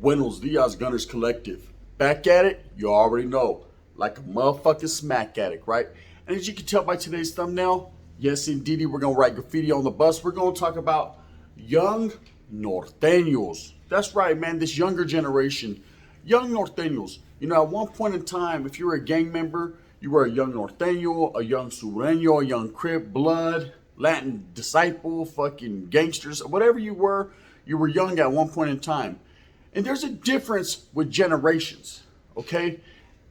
Buenos dias, Gunners Collective. Back at it, you already know. Like a motherfucking smack addict, right? And as you can tell by today's thumbnail, yes, indeedy, we're going to write graffiti on the bus. We're going to talk about young Norteños. That's right, man, this younger generation. Young Norteños. You know, at one point in time, if you were a gang member, you were a young Norteño, a young Sureño, a young Crip, Blood, Latin disciple, fucking gangsters, whatever you were young at one point in time. And there's a difference with generations, okay?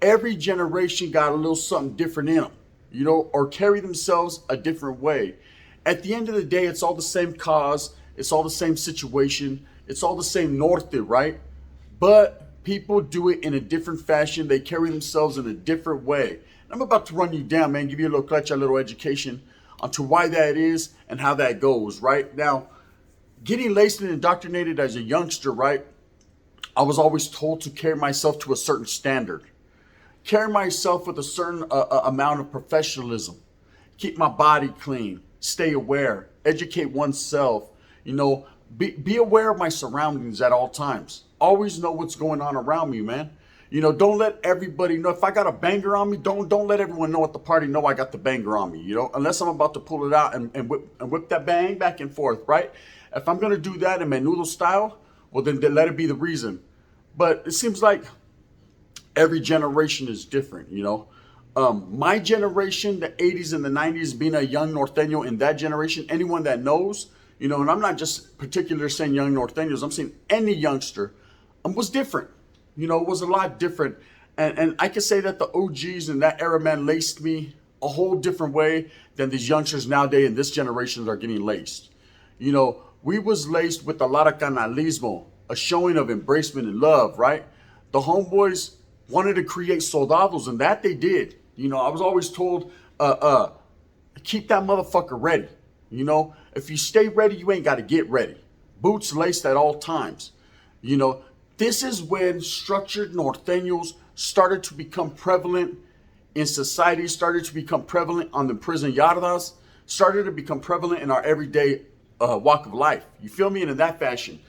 Every generation got a little something different in them, you know, or carry themselves a different way. At the end of the day, it's all the same cause. It's all the same situation. It's all the same norte, right? But people do it in a different fashion. They carry themselves in a different way. And I'm about to run you down, man, give you a little clutch, a little education onto why that is and how that goes, right? Now, getting laced and indoctrinated as a youngster, right? I was always told to carry myself to a certain standard. Carry myself with a certain amount of professionalism. Keep my body clean. Stay aware. Educate oneself. You know, be aware of my surroundings at all times. Always know what's going on around me, man. You know, don't let everybody know. If I got a banger on me, don't let everyone know at the party know I got the banger on me, you know, unless I'm about to pull it out and whip that bang back and forth, right? If I'm going to do that in menudo style, well, then let it be the reason. But it seems like every generation is different, you know. My generation, the 80s and the 90s, being a young Norteño in that generation, anyone that knows, you know, and I'm not just particular saying young Norteños, I'm saying any youngster was different. You know, it was a lot different. And I can say that the OGs in that era, man, laced me a whole different way than these youngsters nowadays in this generation are getting laced. You know, we was laced with a lot of canalismo, a showing of embracement and love, right? The homeboys wanted to create soldados, and that they did. You know, I was always told, keep that motherfucker ready. You know, if you stay ready, you ain't got to get ready. Boots laced at all times. You know, this is when structured Norteños started to become prevalent in society, started to become prevalent on the prison yardas, started to become prevalent in our everyday walk of life. You feel me? And in that fashion.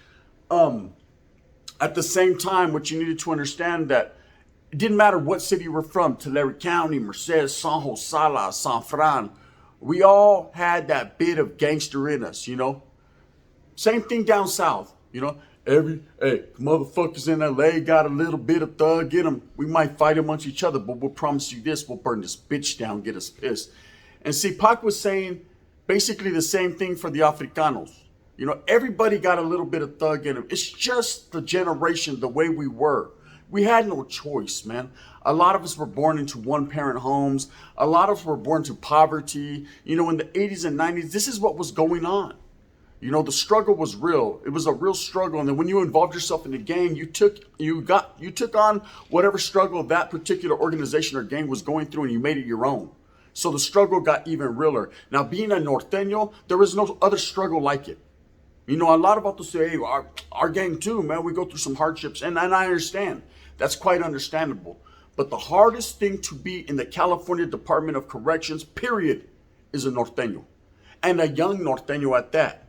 At the same time, what you needed to understand that it didn't matter what city you were from, Tulare County, Merced, San Josala, San Fran, we all had that bit of gangster in us, you know? Same thing down south, you know? Motherfuckers in LA got a little bit of thug in them. We might fight amongst each other, but we'll promise you this, we'll burn this bitch down, get us pissed. And see, Pac was saying basically the same thing for the Africanos. You know, everybody got a little bit of thug in them. It's just the generation, the way we were. We had no choice, man. A lot of us were born into one-parent homes. A lot of us were born to poverty. You know, in the 80s and 90s, this is what was going on. You know, the struggle was real. It was a real struggle. And then when you involved yourself in the gang, you took on whatever struggle that particular organization or gang was going through, and you made it your own. So the struggle got even realer. Now, being a Norteño, there was no other struggle like it. You know, a lot of us say, hey, our gang too, man, we go through some hardships. And I understand. That's quite understandable. But the hardest thing to be in the California Department of Corrections, period, is a Norteño. And a young Norteño at that.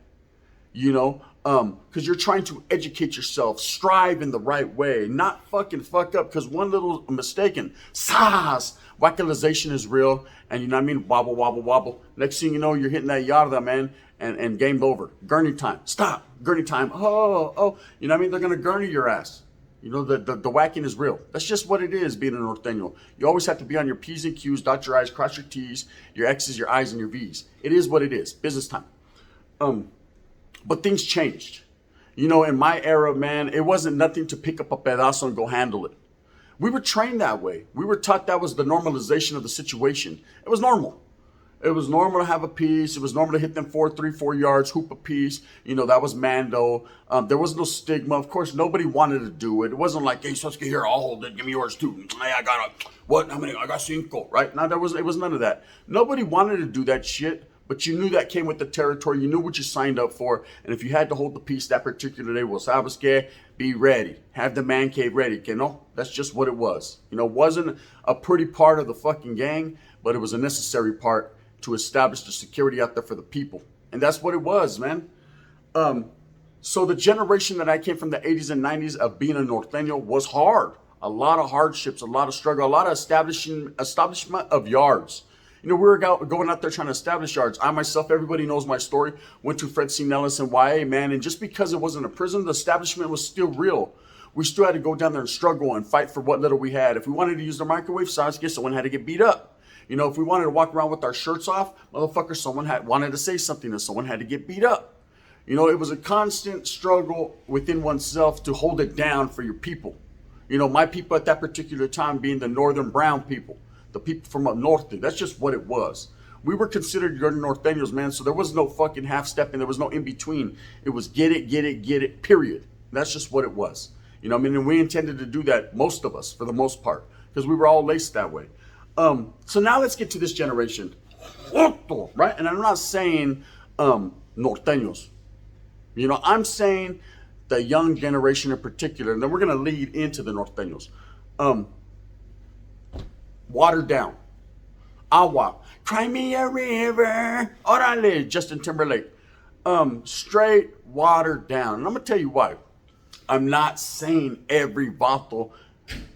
You know, because you're trying to educate yourself, strive in the right way, not fucking fuck up, because one little mistake and whackalization is real, and you know what I mean, wobble, wobble, wobble. Next thing you know, you're hitting that yarda, man, and game's over. Gurney time, stop, gurney time, oh, you know what I mean, they're going to gurney your ass. You know, the whacking is real. That's just what it is, being a Norteño. You always have to be on your P's and Q's, dot your I's, cross your T's, your X's, your I's, and your V's. It is what it is, business time. But things changed. You know, in my era, man, it wasn't nothing to pick up a pedazo and go handle it. We were trained that way. We were taught that was the normalization of the situation. It was normal. It was normal to have a piece. It was normal to hit them 3-4 yards, hoop a piece. You know, that was Mando. There was no stigma. Of course, nobody wanted to do it. It wasn't like, hey, Suske, here, I'll hold it. Give me yours too. Hey, I got what? How many? I got 5, right? No, it was none of that. Nobody wanted to do that shit. But you knew that came with the territory. You knew what you signed up for. And if you had to hold the piece that particular day, well, sabes que, be ready. Have the man cave ready. Que no, that's just what it was. You know, it wasn't a pretty part of the fucking gang, but it was a necessary part to establish the security out there for the people. And that's what it was, man. So the generation that I came from the 80s and 90s of being a Norteño was hard. A lot of hardships, a lot of struggle, a lot of establishment of yards. You know, we were going out there trying to establish yards. I myself, everybody knows my story, went to Fred C. Nellis and YA, man. And just because it wasn't a prison, the establishment was still real. We still had to go down there and struggle and fight for what little we had. If we wanted to use the microwave, someone had to get beat up. You know, if we wanted to walk around with our shirts off, motherfucker, wanted to say something and someone had to get beat up. You know, it was a constant struggle within oneself to hold it down for your people. You know, my people at that particular time being the northern brown people, the people from up north. That's just what it was. We were considered your Norteños, man, so there was no fucking half-stepping. There was no in-between. It was get it, period. That's just what it was. You know what I mean? And we intended to do that, most of us, for the most part, because we were all laced that way. So now let's get to this generation, right? And I'm not saying Norteños. You know, I'm saying the young generation in particular, and then we're going to lead into the Norteños. Watered down. Agua. Cry me a river. Orale. Justin Timberlake. Straight watered down. And I'm going to tell you why. I'm not saying every vato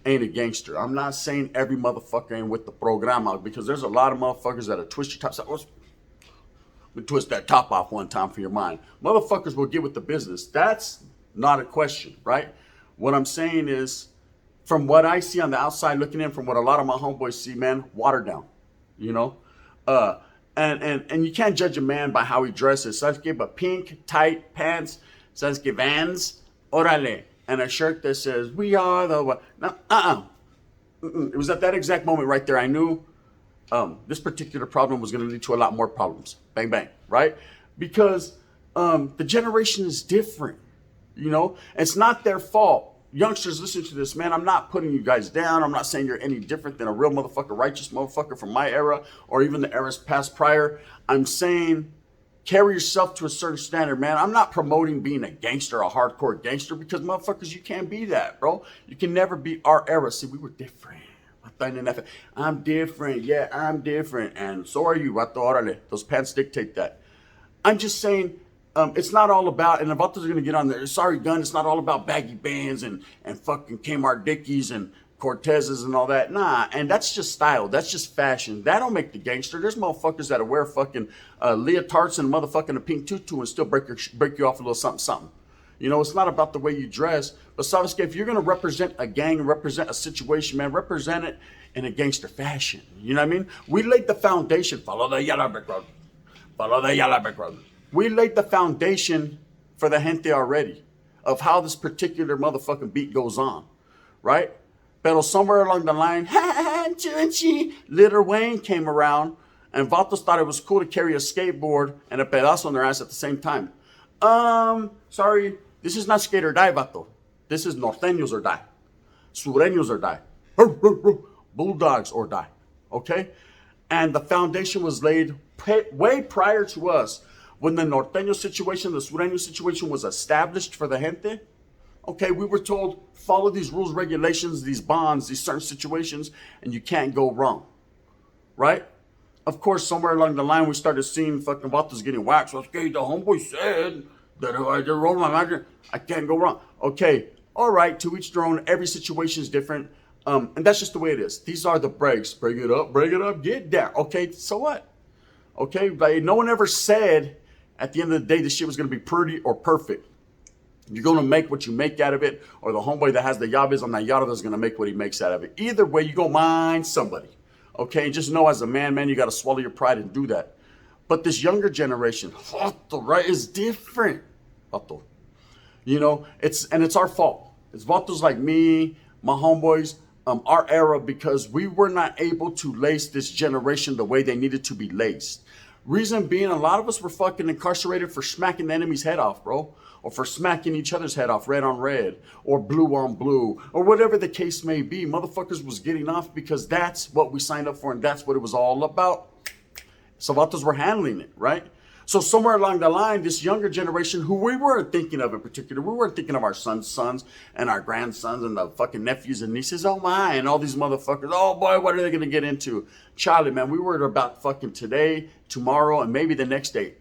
ain't a gangster. I'm not saying every motherfucker ain't with the programa, because there's a lot of motherfuckers that'll twist your top. Twist that top off one time for your mind. Motherfuckers will get with the business. That's not a question, right? What I'm saying is, from what I see on the outside looking in, from what a lot of my homeboys see, man, watered down, you know? And you can't judge a man by how he dresses. Sabes que, but pink, tight pants, sabes que Vans, orale, and a shirt that says, we are the what? No, It was at that exact moment right there I knew this particular problem was going to lead to a lot more problems. Bang, bang, right? Because the generation is different, you know? It's not their fault. Youngsters, listen to this, man. I'm not putting you guys down. I'm not saying you're any different than a real motherfucker, righteous motherfucker from my era or even the eras past prior. I'm saying carry yourself to a certain standard, man. I'm not promoting being a gangster, a hardcore gangster, because motherfuckers, you can't be that, bro. You can never be our era. See, we were different. I'm different. Yeah, I'm different. And so are you. Those pants dictate that. I'm just saying, it's not all about, and the vatos are going to get on there. Sorry, gun. It's not all about baggy bands and fucking Kmart Dickies and Cortezes and all that. Nah, and that's just style. That's just fashion. That don't make the gangster. There's motherfuckers that'll wear fucking leotards and motherfucking a pink tutu and still break you off a little something, something. You know, it's not about the way you dress. But Savas, if you're going to represent a gang, represent a situation, man, represent it in a gangster fashion. You know what I mean? We laid the foundation. Follow the yellow brick road. Follow the yellow brick road. We laid the foundation for the gente already of how this particular motherfucking beat goes on, right? Pero somewhere along the line, Lil Wayne came around and vatos thought it was cool to carry a skateboard and a pedazo on their ass at the same time. Sorry, this is not skate or die, vato. This is Norteños or die. Sureños or die. Bulldogs or die. Okay? And the foundation was laid way prior to us. When the Norteño situation, the Sureño situation was established for the gente, okay, we were told, follow these rules, regulations, these bonds, these certain situations, and you can't go wrong. Right? Of course, somewhere along the line, we started seeing fucking vatos getting waxed. Okay, the homeboy said that if I just roll my mouth, I can't go wrong. Okay, all right, to each their own. Every situation is different. And that's just the way it is. These are the breaks. Bring it up, get down. Okay, so what? Okay, like no one ever said at the end of the day this shit was going to be pretty or perfect. You're going to make what you make out of it, or the homeboy that has the llaves on that yada is going to make what he makes out of it. Either way, you go mind somebody. Okay, just know as a man, you got to swallow your pride and do that. But this younger generation, right, is different. You know, it's our fault. It's vatos like me, my homeboys, our era, because we were not able to lace this generation the way they needed to be laced. Reason being, a lot of us were fucking incarcerated for smacking the enemy's head off, bro. Or for smacking each other's head off, red on red, or blue on blue, or whatever the case may be. Motherfuckers was getting off because that's what we signed up for and that's what it was all about. So vatos were handling it, right? So somewhere along the line, this younger generation, who we weren't thinking of in particular, we weren't thinking of our sons and our grandsons and the fucking nephews and nieces, oh my, and all these motherfuckers, oh boy, what are they gonna get into? Charlie, man, we were about fucking today, tomorrow, and maybe the next day.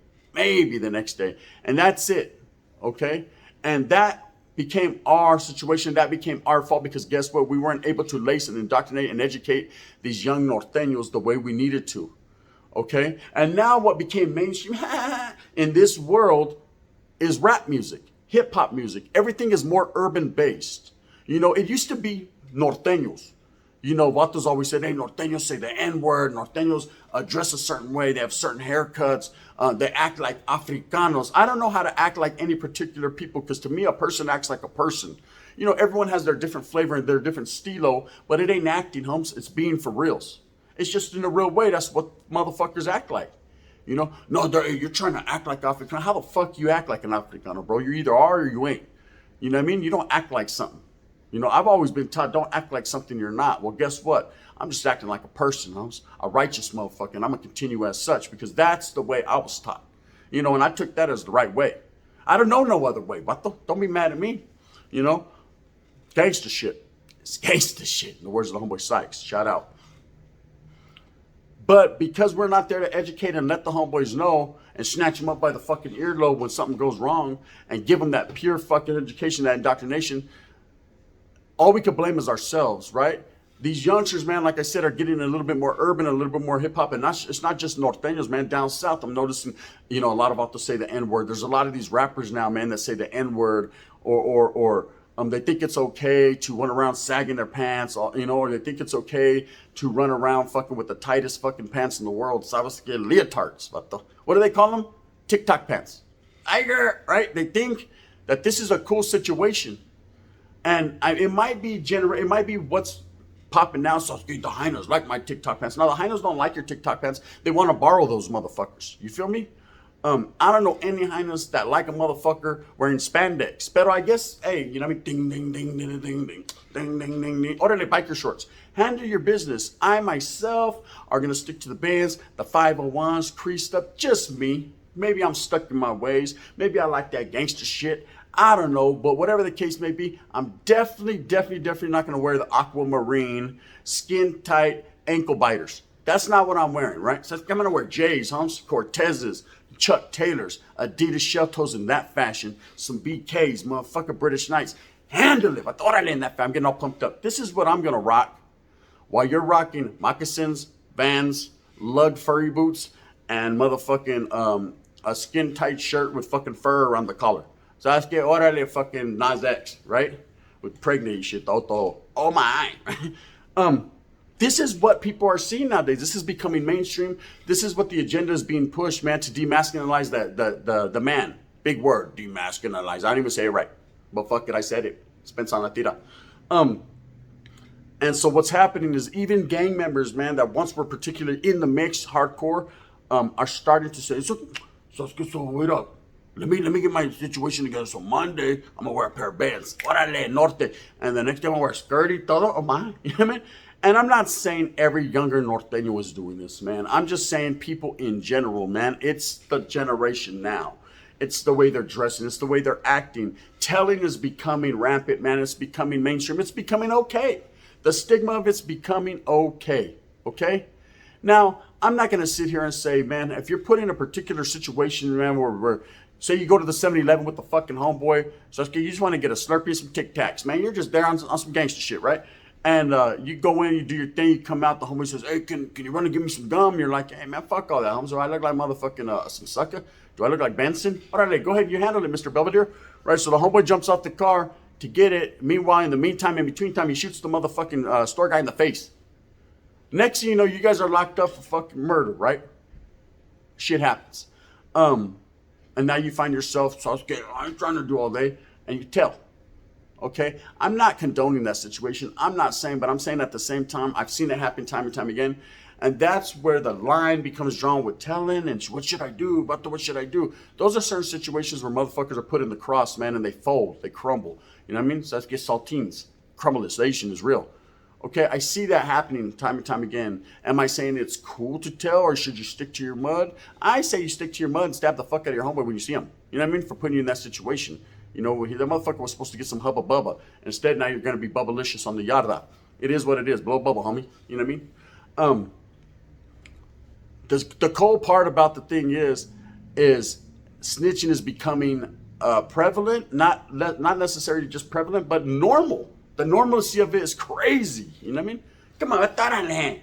And that's it. okay? And that became our situation. That became our fault because guess what? We weren't able to lace and indoctrinate and educate these young Norteños the way we needed to, okay? And now what became mainstream in this world is rap music, hip hop music. Everything is more urban based. You know, it used to be Norteños. You know, Vatos always said, hey, Norteños say the N-word. Norteños dress a certain way. They have certain haircuts. They act like Africanos. I don't know how to act like any particular people because to me, a person acts like a person. You know, everyone has their different flavor and their different stilo, but it ain't acting, homes. It's being for reals. It's just in a real way. That's what motherfuckers act like. You know, no, you're trying to act like Africano. How the fuck you act like an Africano, bro? You either are or you ain't. You know what I mean? You don't act like something. You know, I've always been taught, don't act like something you're not. Well, guess what? I'm just acting like a person. I'm a righteous motherfucker, and I'm going to continue as such because that's the way I was taught. You know, and I took that as the right way. I don't know no other way, but don't be mad at me. You know, gangsta shit. It's gangsta shit, in the words of the homeboy Sykes. Shout out. But because we're not there to educate and let the homeboys know and snatch them up by the fucking earlobe when something goes wrong and give them that pure fucking education, that indoctrination, all we could blame is ourselves, right? These youngsters, man, like I said, are getting a little bit more urban, a little bit more hip hop, and it's not just Norteños, man. Down south, I'm noticing, you know, a lot of them to say the N-word. There's a lot of these rappers now, man, that say the N-word, or they think it's okay to run around sagging their pants, you know, or they think it's okay to run around fucking with the tightest fucking pants in the world. So I was getting leotards. What do they call them? TikTok pants. Right? They think that this is a cool situation. And it might be what's popping now. So the Hyenas like my TikTok pants. Now the Hyenas don't like your TikTok pants. They want to borrow those motherfuckers. You feel me? I don't know any Hyenas that like a motherfucker wearing spandex. But I guess, hey, you know what I mean? Ding, ding, ding, ding, ding, ding, ding, ding, ding, ding. Orderly biker shorts. Handle your business. I myself are gonna stick to the bands, the 501s, creased up. Just me. Maybe I'm stuck in my ways. Maybe I like that gangster shit. I don't know, but whatever the case may be, I'm definitely not going to wear the aquamarine, skin tight ankle biters. That's not what I'm wearing, right? So I'm going to wear J's, Cortezes, Chuck Taylors, Adidas shell toes in that fashion, some BKs, motherfucker British Knights. Handle it. I thought I in that. I'm getting all pumped up. This is what I'm going to rock while you're rocking moccasins, Vans, lug furry boots, and motherfucking a skin tight shirt with fucking fur around the collar. So I get orderly fucking Nas X, right? With pregnant shit, oh my. This is what people are seeing nowadays. This is becoming mainstream. This is what the agenda is being pushed, man, to demasculinize the man. Big word, demasculinize. I didn't even say it right. But fuck it, I said it. Spence on la tira. And so what's happening is even gang members, man, that once were particularly in the mix, hardcore, are starting to say, so wait up. Let me get my situation together. So Monday, I'm gonna wear a pair of bands. Orale, norte. And the next day I'm gonna wear a skirty, todo. Oh my. You know what I mean? And I'm not saying every younger Norteño is doing this, man. I'm just saying people in general, man. It's the generation now. It's the way they're dressing. It's the way they're acting. Telling is becoming rampant, man. It's becoming mainstream. It's becoming okay. The stigma of it's becoming okay. Okay? Now, I'm not gonna sit here and say, man, if you're put in a particular situation, man, where say you go to the 7-Eleven with the fucking homeboy, so you just want to get a Slurpee, some Tic Tacs, man. You're just there on some gangster shit, right? And you go in, you do your thing, you come out, the homie says, hey, can you run and give me some gum? You're like, hey, man, fuck all that, homie. So I look like motherfucking some sucker? Do I look like Benson? All right, go ahead, you handle it, Mr. Belvedere. Right, so the homeboy jumps off the car to get it. Meanwhile, in between time, he shoots the motherfucking store guy in the face. Next thing you know, you guys are locked up for fucking murder, right? Shit happens. And now you find yourself, so I ain't trying to do all day, and you tell. Okay? I'm not condoning that situation. I'm not saying, but I'm saying at the same time, I've seen it happen time and time again. And that's where the line becomes drawn with telling and what should I do? What should I do? Those are certain situations where motherfuckers are put in the cross, man, and they fold, they crumble. You know what I mean? So let's get saltines. Crumbleization is real. Okay, I see that happening time and time again. Am I saying it's cool to tell or should you stick to your mud? I say you stick to your mud and stab the fuck out of your homeboy when you see him. You know what I mean? For putting you in that situation. You know, the motherfucker was supposed to get some hubba bubba. Instead, now you're going to be bubblicious on the yarda. It is what it is. Blow bubble, homie. You know what I mean? The cold part about the thing is snitching is becoming prevalent, not necessarily just prevalent, but normal. The normalcy of it is crazy. You know what I mean? Come on, I thought I land.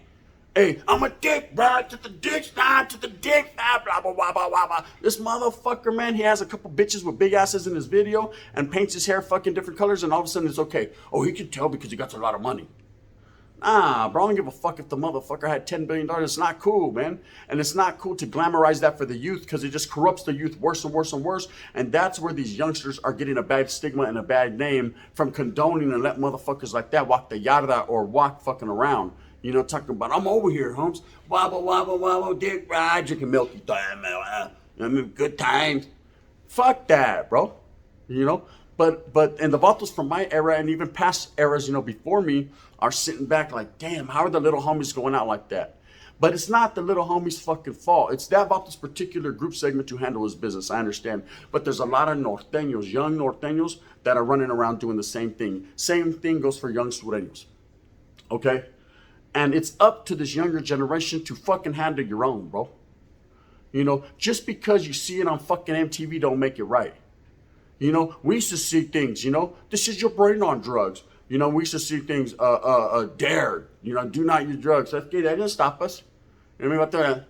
Hey, I'm a dick, bro, to the dick, nah, to the dick, nah, blah, blah, blah, blah, blah, blah. This motherfucker, man, he has a couple bitches with big asses in his video and paints his hair fucking different colors, and all of a sudden it's okay. Oh, he can tell because he got a lot of money. Nah, bro, I don't give a fuck if the motherfucker had $10 billion. It's not cool, man. And it's not cool to glamorize that for the youth because it just corrupts the youth worse and worse and worse. And that's where these youngsters are getting a bad stigma and a bad name from condoning and let motherfuckers like that walk the yarda or walk fucking around. You know, talking about, I'm over here, Holmes. Wobble, wobble, wobble, dick ride, drinking milky time. I mean, good times. Fuck that, bro. You know? But and the vatos from my era and even past eras, you know, before me are sitting back like, damn, how are the little homies going out like that? But it's not the little homies' fucking fault. It's that about this particular group segment to handle his business. I understand. But there's a lot of Nortenos, young Nortenos, that are running around doing the same thing. Same thing goes for young Sureños. Okay? And it's up to this younger generation to fucking handle your own, bro. You know, just because you see it on fucking MTV don't make it right. You know, we used to see things, you know, this is your brain on drugs. You know, we used to see things, dared, you know, do not use drugs. That didn't stop us. You know what I mean?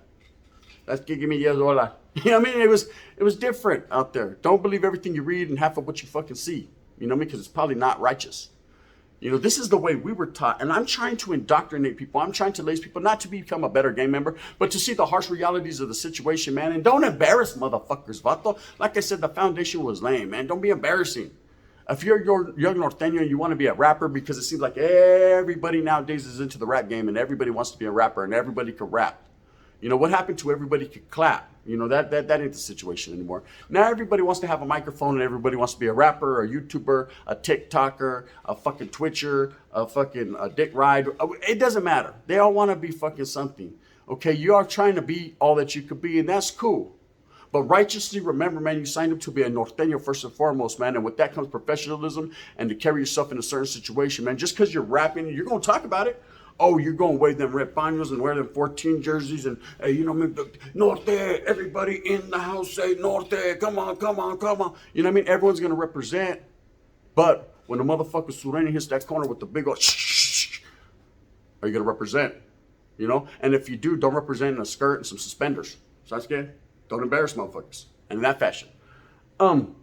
That's give me $10. You know what I mean? It was different out there. Don't believe everything you read and half of what you fucking see. You know what I mean? Because it's probably not righteous. You know, this is the way we were taught, and I'm trying to indoctrinate people. I'm trying to lace people not to become a better gang member, but to see the harsh realities of the situation, man. And don't embarrass motherfuckers, vato. Like I said, the foundation was lame, man. Don't be embarrassing. If you're young Norteño and you want to be a rapper, because it seems like everybody nowadays is into the rap game and everybody wants to be a rapper and everybody can rap. You know, what happened to everybody could clap? You know, that ain't the situation anymore. Now everybody wants to have a microphone and everybody wants to be a rapper, a YouTuber, a TikToker, a fucking Twitcher, a fucking dick ride. It doesn't matter. They all want to be fucking something. Okay, you are trying to be all that you could be, and that's cool. But righteously, remember, man, you signed up to be a Norteño first and foremost, man. And with that comes professionalism and to carry yourself in a certain situation, man. Just because you're rapping, you're going to talk about it. Oh, you're going to wear them red paños and wear them 14 jerseys and, hey, you know what I mean? Norte, everybody in the house say Norte, come on, come on, come on. You know what I mean? Everyone's going to represent. But when the motherfucker Sureño hits that corner with the big old shh, are you going to represent? You know? And if you do, don't represent in a skirt and some suspenders. Sounds good? Don't embarrass motherfuckers. And in that fashion. And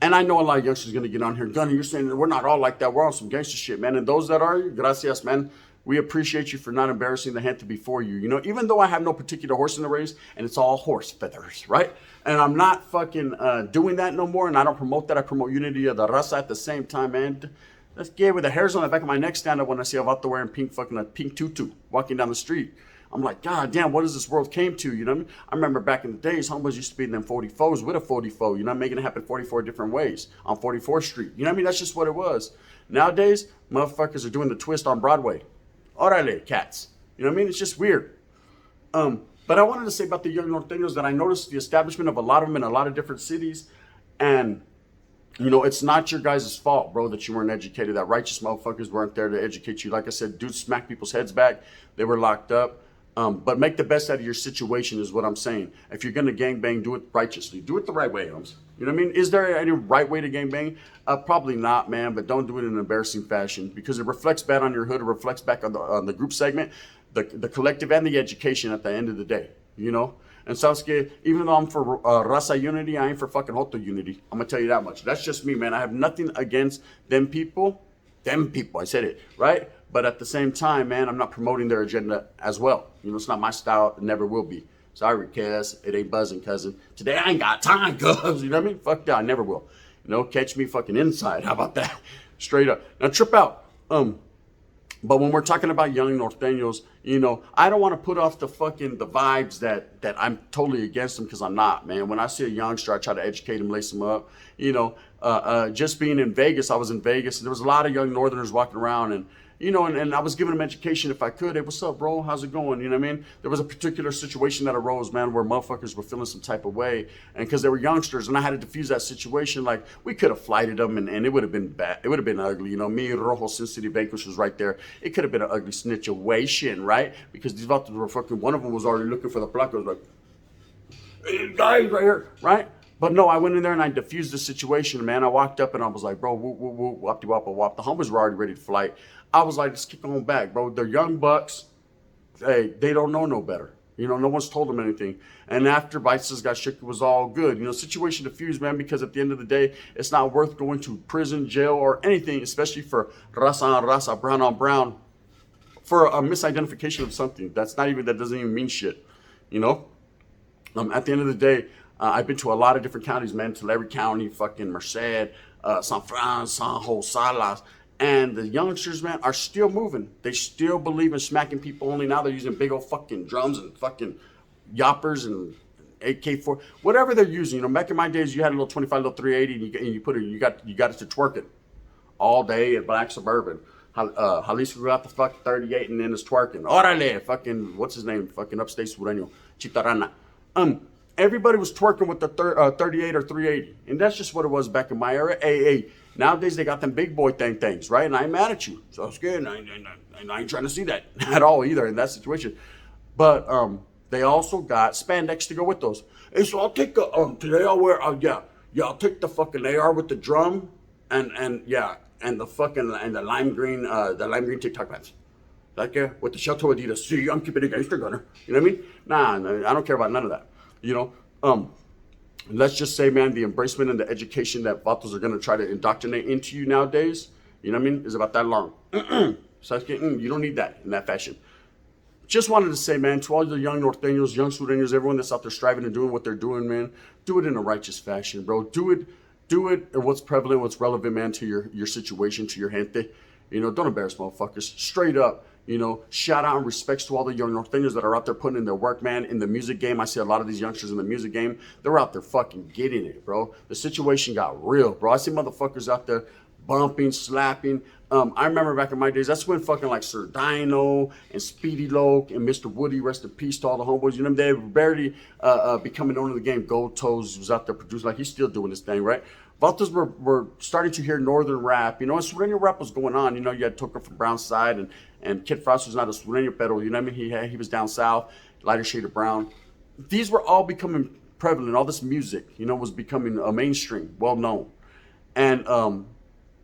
I know a lot of youngsters are going to get on here. Gunny, you're saying that we're not all like that. We're on some gangster shit, man. And those that are, gracias, man. We appreciate you for not embarrassing the gente before you. You know, even though I have no particular horse in the race, and it's all horse feathers, right? And I'm not fucking doing that no more, and I don't promote that. I promote unity of the raza at the same time, man. That's gay with the hairs on the back of my neck stand up when I see a vato wearing a pink tutu walking down the street. I'm like, God damn, what does this world came to? You know what I mean? I remember back in the days, homeboys used to be in them 44s with a 44, you know, making it happen 44 different ways on 44th Street. You know what I mean? That's just what it was. Nowadays, motherfuckers are doing the twist on Broadway. Orale, cats. You know what I mean? It's just weird. But I wanted to say about the young Norteños that I noticed the establishment of a lot of them in a lot of different cities. And, you know, it's not your guys' fault, bro, that you weren't educated. That righteous motherfuckers weren't there to educate you. Like I said, dudes smacked people's heads back. They were locked up. But make the best out of your situation is what I'm saying. If you're going to gangbang, do it righteously. Do it the right way, Holmes. You know what I mean? Is there any right way to gangbang? Probably not, man, but don't do it in an embarrassing fashion because it reflects bad on your hood. It reflects back on the group segment, the collective, and the education at the end of the day, you know? And Sasuke, even though I'm for raza unity, I ain't for fucking Joto unity. I'm going to tell you that much. That's just me, man. I have nothing against them people. I said it, right? But at the same time, man, I'm not promoting their agenda as well. You know, it's not my style. It never will be. Sorry, cuz. It ain't buzzing, cousin. Today I ain't got time, cuz. You know what I mean? Fuck that. I never will. You know, catch me fucking inside. How about that? Straight up. Now, trip out. But when we're talking about young Norteños, you know, I don't want to put off the vibes that I'm totally against them because I'm not, man. When I see a youngster, I try to educate him, lace him up. You know, just being in Vegas, I was in Vegas. There was a lot of young Northerners walking around and, you know, and I was giving them education if I could. Hey, what's up, bro? How's it going? You know what I mean? There was a particular situation that arose, man, where motherfuckers were feeling some type of way. And because they were youngsters, and I had to diffuse that situation. Like, we could have flighted them, and it would have been bad. It would have been ugly. You know, me, Rojo, Sin City Vanquish was right there. It could have been an ugly snitchation, right? Because these vatos were fucking, one of them was already looking for the placas, like, hey, guys right here, right? But no, I went in there and I diffused the situation, man. I walked up and I was like, bro, whoop, whoop, whoop, whoop, whoop, whoop. The homies were already ready to fight. I was like, let's kick on back, bro. They're young bucks. Hey, they don't know no better. You know, no one's told them anything. And after Vices got shook, it was all good. You know, situation diffused, man, because at the end of the day, it's not worth going to prison, jail, or anything, especially for raza on raza, brown on brown, for a misidentification of something. That doesn't even mean shit, you know? At the end of the day, I've been to a lot of different counties, man, Tulare County, fucking Merced, San Fran, San Jose, Salas. And the youngsters, man, are still moving. They still believe in smacking people, only now they're using big old fucking drums and fucking yoppers and AK-4, whatever they're using. You know, back in my days, you had a little 25, little 380, and you got it to twerking all day at Black Suburban. Jalisco got the fucking 38 and then it's twerking. Orale, fucking, what's his name? Fucking upstate Sureño, Chitarana. Everybody was twerking with the 38 or 380. And that's just what it was back in my era. Hey, nowadays they got them big boy things, right? And I ain't mad at you. So it's good. And I ain't trying to see that at all either in that situation. But they also got spandex to go with those. Hey, so I'll take the, today I'll wear, I'll take the fucking AR with the drum and the fucking, and the lime green TikTok pants. Like, with the Shelto Adidas. See, I'm keeping it gangster gunner. You know what I mean? Nah, I don't care about none of that. You know, let's just say, man, the embracement and the education that vatos are going to try to indoctrinate into you nowadays, you know what I mean, is about that long. So you don't need that in that fashion. Just wanted to say, man, to all the young Nortenos, young Sureños, everyone that's out there striving and doing what they're doing, man, do it in a righteous fashion, bro. Do it and what's prevalent, what's relevant, man, to your situation, to your gente. You know, don't embarrass motherfuckers. Straight up. You know, shout out and respects to all the young Norteños that are out there putting in their work, man. In the music game, I see a lot of these youngsters in the music game. They're out there fucking getting it, bro. The situation got real, bro. I see motherfuckers out there bumping, slapping. I remember back in my days, that's when fucking like Sir Dino and Speedy Loke and Mr. Woody, rest in peace to all the homeboys. You know, they were barely becoming known in the game. Gold Toes was out there producing, like he's still doing this thing, right? Vatos were starting to hear northern rap, you know, and Sureño rap was going on. You know, you had Tucker from Brown Side and Kid Frost was not a Sureño pedal, you know what I mean? He was down south, lighter shade of brown. These were all becoming prevalent. All this music, you know, was becoming a mainstream, well known. And,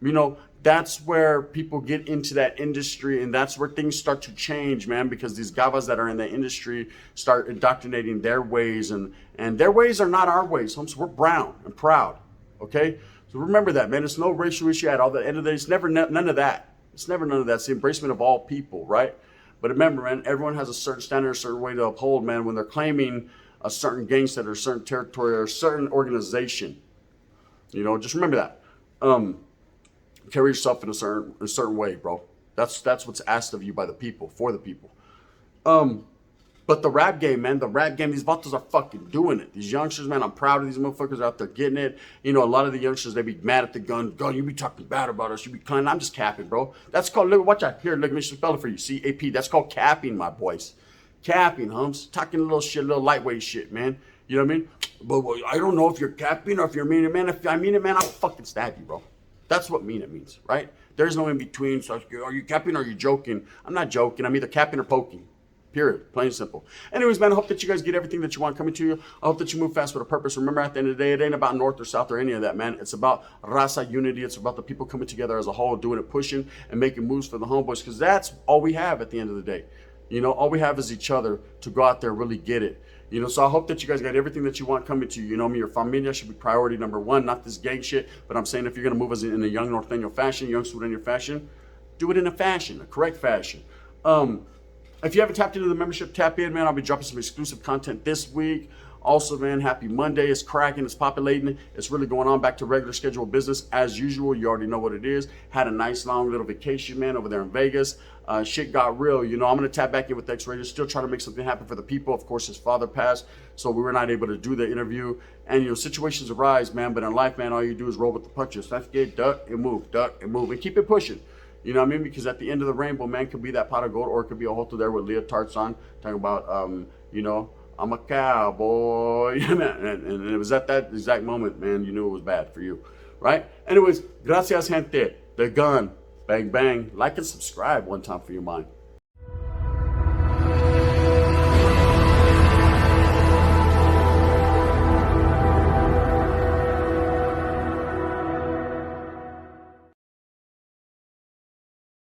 you know, that's where people get into that industry, and that's where things start to change, man, because these gavas that are in the industry start indoctrinating their ways, and their ways are not our ways. So we're brown and proud. Okay, so remember that, man. It's no racial issue at all. At the end of the day, it's never none of that. It's never none of that. It's the embracement of all people, right? But remember, man, everyone has a certain standard, a certain way to uphold, man. When they're claiming a certain gangster or a certain territory or a certain organization, you know, just remember that. Carry yourself in a certain way, bro. That's what's asked of you by the people, for the people. But the rap game, man, these vatos are fucking doing it. These youngsters, man, I'm proud of these motherfuckers out there getting it. You know, a lot of the youngsters, they be mad at the gun. Gun, you be talking bad about us. You be clowning. I'm just capping, bro. That's called, look, watch out. Here, look, let me spell it for you. C-A-P. That's called capping, my boys. Capping, humps. Talking a little shit, a little lightweight shit, man. You know what I mean? But I don't know if you're capping or if you're meaning it, man. If I mean it, man, I'll fucking stab you, bro. That's what mean it means, right? There's no in between. So are you capping or are you joking? I'm not joking. I'm either capping or poking. Period. Plain and simple. Anyways, man, I hope that you guys get everything that you want coming to you. I hope that you move fast with a purpose. Remember, at the end of the day, it ain't about North or South or any of that, man. It's about raza unity. It's about the people coming together as a whole, doing it, pushing, and making moves for the homeboys, because that's all we have at the end of the day. You know, all we have is each other to go out there and really get it. You know, so I hope that you guys got everything that you want coming to you. You know me, your familia should be priority number one, not this gang shit. But I'm saying if you're going to move us in a young Norteño fashion, young Sureño fashion, do it in a fashion, a correct fashion. If you haven't tapped into the membership, tap in, man. I'll be dropping some exclusive content this week. Also, man, happy Monday. It's cracking. It's populating. It's really going on. Back to regular scheduled business as usual. You already know what it is. Had a nice long little vacation, man, over there in Vegas. Shit got real. You know, I'm going to tap back in with X-Rated. Still trying to make something happen for the people. Of course, his father passed, so we were not able to do the interview. And, you know, situations arise, man. But in life, man, all you do is roll with the punches. That's good. Duck and move. Duck and move. And keep it pushing. You know what I mean? Because at the end of the rainbow, man, could be that pot of gold, or it could be a hotel there with leotards on, talking about, you know, I'm a cowboy. and it was at that exact moment, man, you knew it was bad for you, right? Anyways, gracias, gente. The gun. Bang, bang. Like and subscribe one time for your mind.